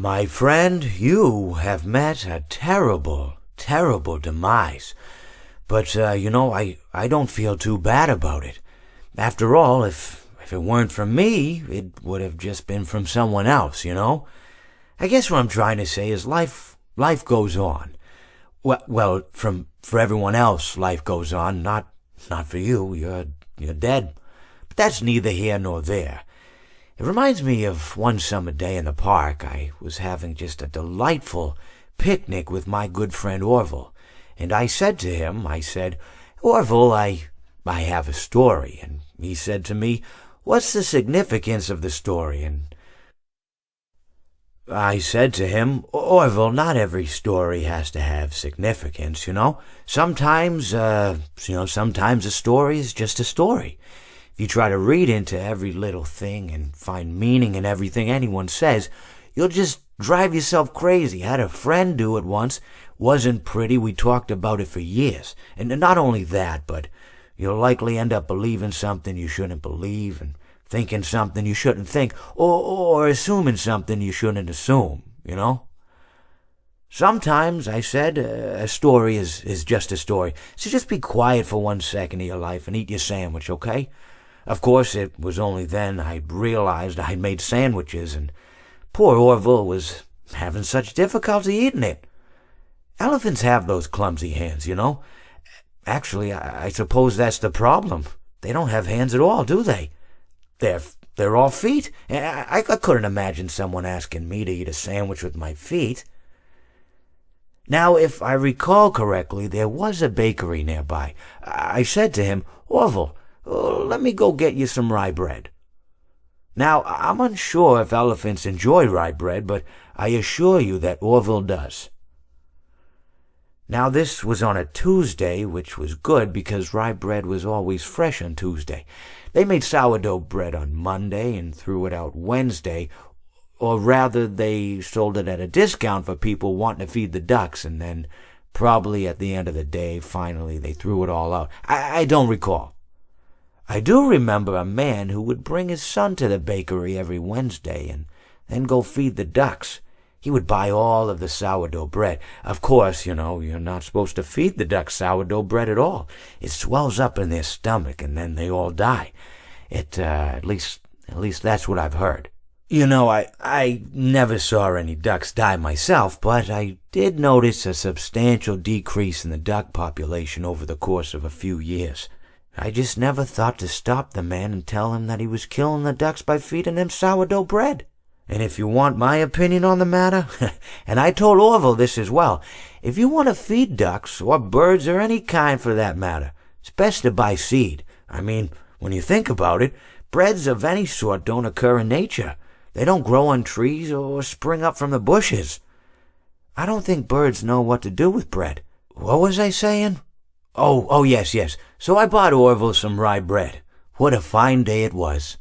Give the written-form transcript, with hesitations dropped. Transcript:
My friend, you have met a terrible, terrible demise. But, I don't feel too bad about it. After all, if it weren't from me, it would have just been from someone else, I guess what I'm trying to say is life goes on. Well, for everyone else, life goes on, not for you. You're dead. But that's neither here nor there. It reminds me of one summer day in the park. I was having just a delightful picnic with my good friend Orville. And I said to him, Orville, I have a story. And he said to me, what's the significance of the story? And I said to him, Orville, not every story has to have significance, Sometimes a story is just a story. If you try to read into every little thing and find meaning in everything anyone says, you'll just drive yourself crazy. I had a friend do it once. Wasn't pretty. We talked about it for years. And not only that, but you'll likely end up believing something you shouldn't believe and thinking something you shouldn't think, or assuming something you shouldn't assume, Sometimes, I said, a story is just a story. So just be quiet for 1 second of your life and eat your sandwich, okay? Of course, it was only then I realized I'd made sandwiches, and poor Orville was having such difficulty eating it. Elephants have those clumsy hands, Actually, I suppose that's the problem. They don't have hands at all, do they? They're all feet. I couldn't imagine someone asking me to eat a sandwich with my feet. Now, if I recall correctly, there was a bakery nearby. I said to him, Orville, let me go get you some rye bread. Now, I'm unsure if elephants enjoy rye bread, but I assure you that Orville does. Now, this was on a Tuesday, which was good because rye bread was always fresh on Tuesday. They made sourdough bread on Monday and threw it out Wednesday, or rather they sold it at a discount for people wanting to feed the ducks, and then probably at the end of the day, finally, they threw it all out. I don't recall. I do remember a man who would bring his son to the bakery every Wednesday and then go feed the ducks. He would buy all of the sourdough bread. Of course, you're not supposed to feed the ducks sourdough bread at all. It swells up in their stomach and then they all die. At least that's what I've heard. I never saw any ducks die myself, but I did notice a substantial decrease in the duck population over the course of a few years. I just never thought to stop the man and tell him that he was killing the ducks by feeding them sourdough bread. And if you want my opinion on the matter, and I told Orville this as well, if you want to feed ducks, or birds, or any kind for that matter, it's best to buy seed. I mean, when you think about it, breads of any sort don't occur in nature. They don't grow on trees or spring up from the bushes. I don't think birds know what to do with bread. What was I saying? Oh, yes. So I bought Orville some rye bread. What a fine day it was.